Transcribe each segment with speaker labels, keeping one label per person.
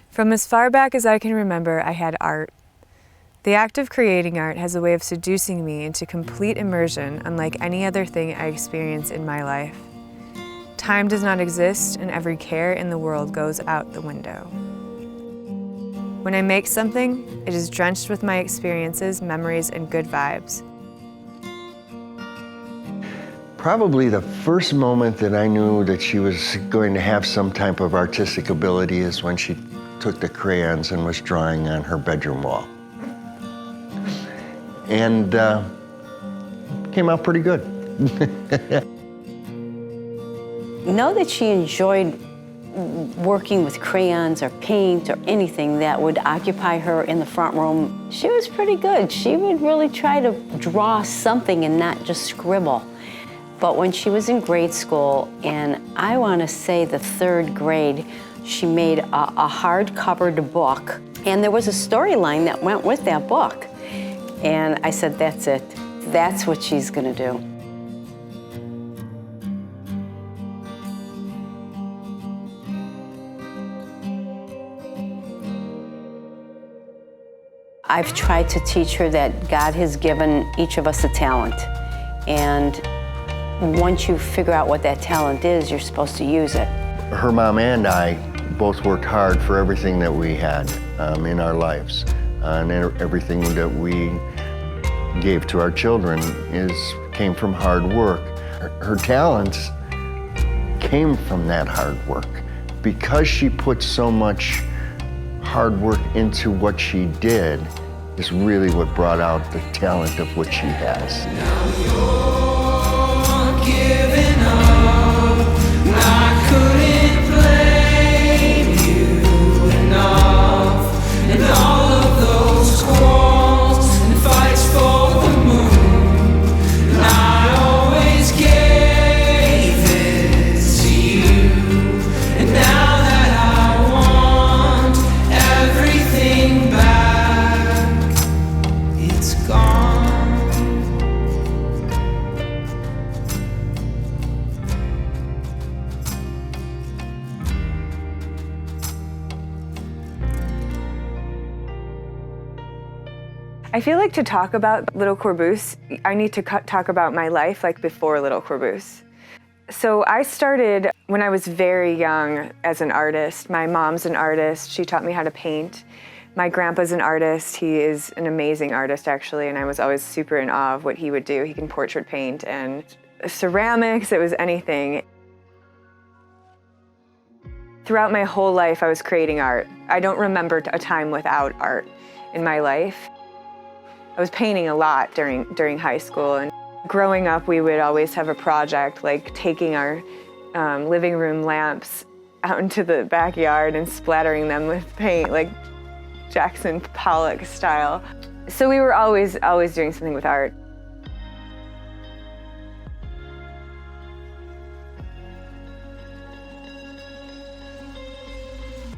Speaker 1: From as far back as I can remember, I had art. The act of creating art has a way of seducing me into complete immersion unlike any other thing I experience in my life. Time does not exist, and every care in the world goes out the window. When I make something, it is drenched with my experiences, memories, and good vibes.
Speaker 2: Probably the first moment that I knew that she was going to have some type of artistic ability is when she took the crayons and was drawing on her bedroom wall. And came out pretty good.
Speaker 3: Know that she enjoyed working with crayons or paint or anything that would occupy her in the front room. She was pretty good. She would really try to draw something and not just scribble. But when she was in grade school, and I want to say the 3rd grade, she made a hard-covered book, and there was a storyline that went with that book. And I said, that's it. That's what she's going to do. I've tried to teach her that God has given each of us a talent. And once you figure out what that talent is, you're supposed to use it.
Speaker 2: Her mom and I both worked hard for everything that we had in our lives. And everything that we gave to our children came from hard work. Her talents came from that hard work. Because she put so much hard work into what she did is really what brought out the talent of what she has.
Speaker 4: Now you're giving up. I couldn't blame you enough. And all of those quarrels and fights for the moon. And I always gave it to you. And now that I want everything back, it's gone.
Speaker 1: I feel like to talk about Little Korboose, I need to talk about my life like before Little Korboose. So I started when I was very young as an artist. My mom's an artist. She taught me how to paint. My grandpa's an artist. He is an amazing artist, actually, and I was always super in awe of what he would do. He can portrait paint and ceramics. It was anything. Throughout my whole life, I was creating art. I don't remember a time without art in my life. I was painting a lot during high school, and growing up we would always have a project like taking our living room lamps out into the backyard and splattering them with paint like Jackson Pollock style. So we were always doing something with art.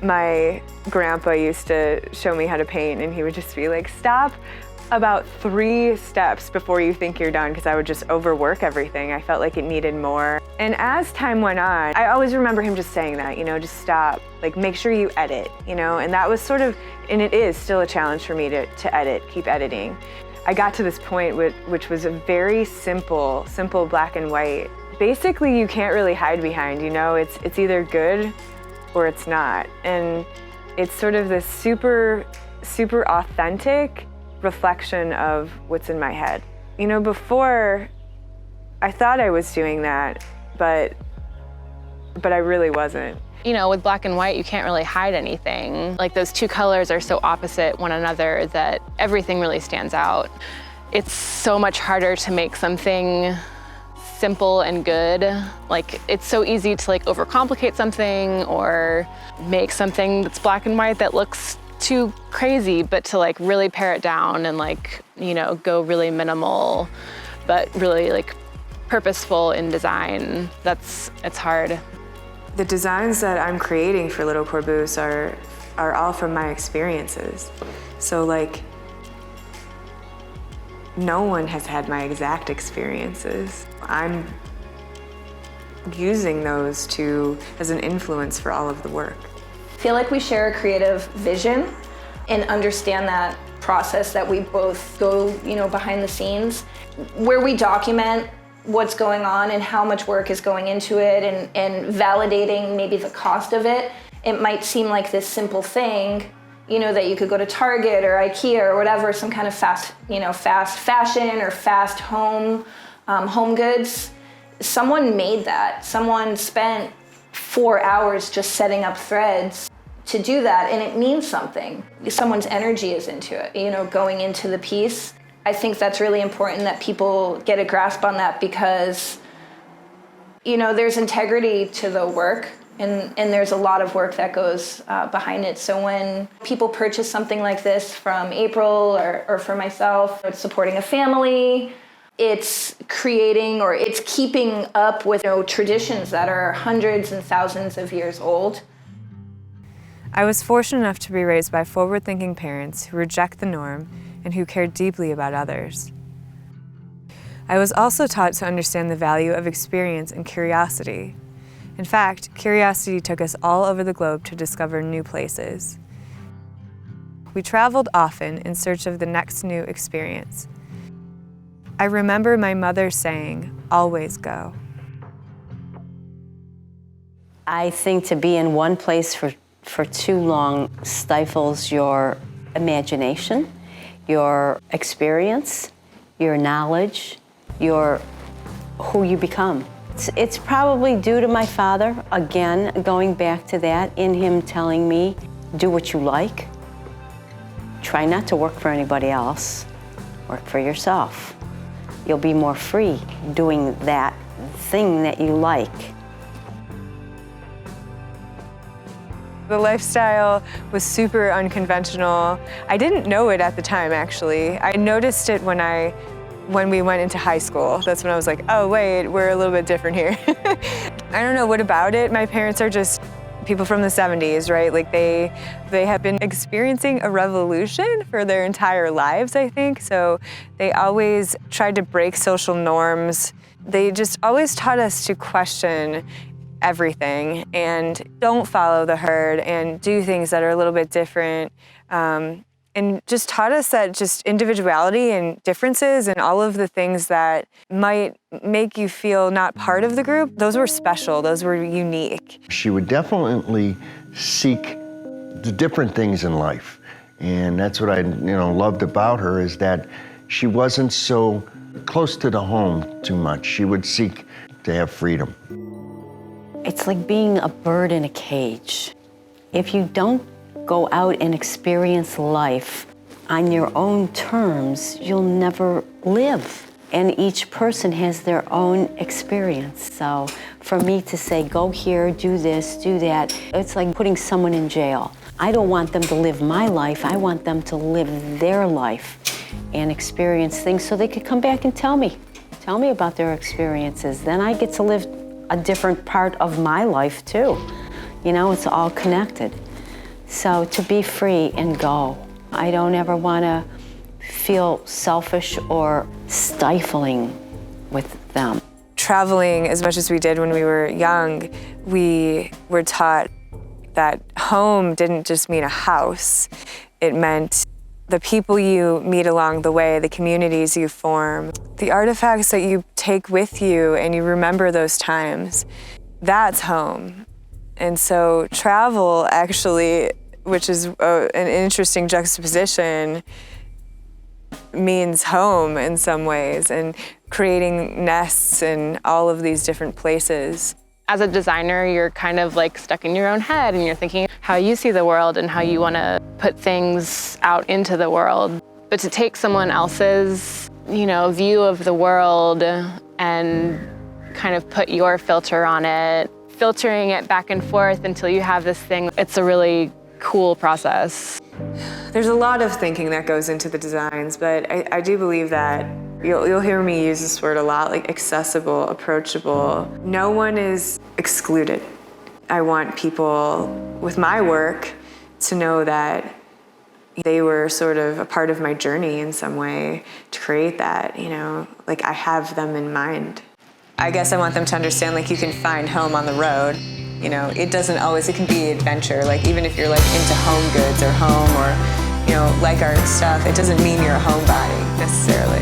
Speaker 1: My grandpa used to show me how to paint, and he would just be like, stop about 3 steps before you think you're done, because I would just overwork everything. I felt like it needed more. And as time went on, I always remember him just saying that, just stop, like make sure you edit, and that was sort of, and it is still a challenge for me to edit, keep editing. I got to this point which was a very simple black and white. Basically, you can't really hide behind, it's either good or it's not. And it's sort of this super authentic reflection of what's in my head. Before I thought I was doing that, but I really wasn't.
Speaker 5: With black and white, you can't really hide anything. Like those 2 colors are so opposite one another that everything really stands out. It's so much harder to make something simple and good. Like it's so easy to overcomplicate something or make something that's black and white that looks too crazy, but to really pare it down and go really minimal, but really purposeful in design. It's hard.
Speaker 1: The designs that I'm creating for Little Korboose are all from my experiences. So no one has had my exact experiences. I'm using those as an influence for all of the work.
Speaker 6: feel like we share a creative vision and understand that process that we both go, behind the scenes, where we document what's going on and how much work is going into it and validating maybe the cost of it. It might seem like this simple thing, that you could go to Target or IKEA or whatever, some kind of fast fashion or fast home goods. Someone made that. Someone spent 4 hours just setting up threads to do that, and it means something. Someone's energy is into it, going into the piece. I think that's really important that people get a grasp on that because, there's integrity to the work and there's a lot of work that goes behind it. So when people purchase something like this from April or for myself, it's supporting a family, it's creating or it's keeping up with traditions that are hundreds and thousands of years old.
Speaker 1: I was fortunate enough to be raised by forward-thinking parents who reject the norm and who care deeply about others. I was also taught to understand the value of experience and curiosity. In fact, curiosity took us all over the globe to discover new places. We traveled often in search of the next new experience. I remember my mother saying, "Always go."
Speaker 3: I think to be in one place for too long stifles your imagination, your experience, your knowledge, who you become. It's probably due to my father, again, going back to that, in him telling me, do what you like. Try not to work for anybody else. Work for yourself. You'll be more free doing that thing that you like.
Speaker 1: The lifestyle was super unconventional. I didn't know it at the time, actually. I noticed it when we went into high school. That's when I was like, oh wait, we're a little bit different here. I don't know what about it. My parents are just people from the 70s, right? Like they have been experiencing a revolution for their entire lives, I think. So they always tried to break social norms. They just always taught us to question everything and don't follow the herd and do things that are a little bit different. And just taught us that just individuality and differences and all of the things that might make you feel not part of the group, those were special, those were unique.
Speaker 2: She would definitely seek the different things in life. And that's what I loved about her, is that she wasn't so close to the home too much. She would seek to have freedom.
Speaker 3: It's like being a bird in a cage. If you don't go out and experience life on your own terms, you'll never live. And each person has their own experience. So for me to say, go here, do this, do that, it's like putting someone in jail. I don't want them to live my life. I want them to live their life and experience things so they could come back and tell me about their experiences. Then I get to live a different part of my life too. It's all connected. So to be free and go. I don't ever want to feel selfish or stifling with them.
Speaker 1: Traveling as much as we did when we were young, we were taught that home didn't just mean a house. It meant the people you meet along the way, the communities you form, the artifacts that you take with you and you remember those times. That's home. And so travel actually, which is an interesting juxtaposition, means home in some ways, and creating nests in all of these different places.
Speaker 5: As a designer, you're kind of like stuck in your own head and you're thinking how you see the world and how you want to put things out into the world. But to take someone else's, view of the world and kind of put your filter on it, filtering it back and forth until you have this thing, it's a really cool process.
Speaker 1: There's a lot of thinking that goes into the designs, but I do believe that you'll hear me use this word a lot, like accessible, approachable. No one is excluded. I want people with my work to know that they were sort of a part of my journey in some way to create that, like I have them in mind. I guess I want them to understand like you can find home on the road. You know, it doesn't always, it can be adventure. Like even if you're like into home goods or home or, you know, like our stuff, it doesn't mean you're a homebody necessarily.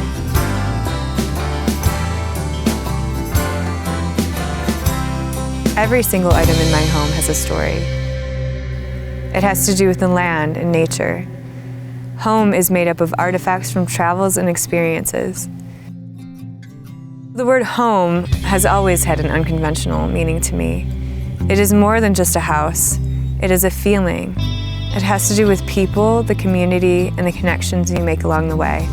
Speaker 1: Every single item in my home has a story. It has to do with the land and nature. Home is made up of artifacts from travels and experiences. The word home has always had an unconventional meaning to me. It is more than just a house. It is a feeling. It has to do with people, the community, and the connections you make along the way.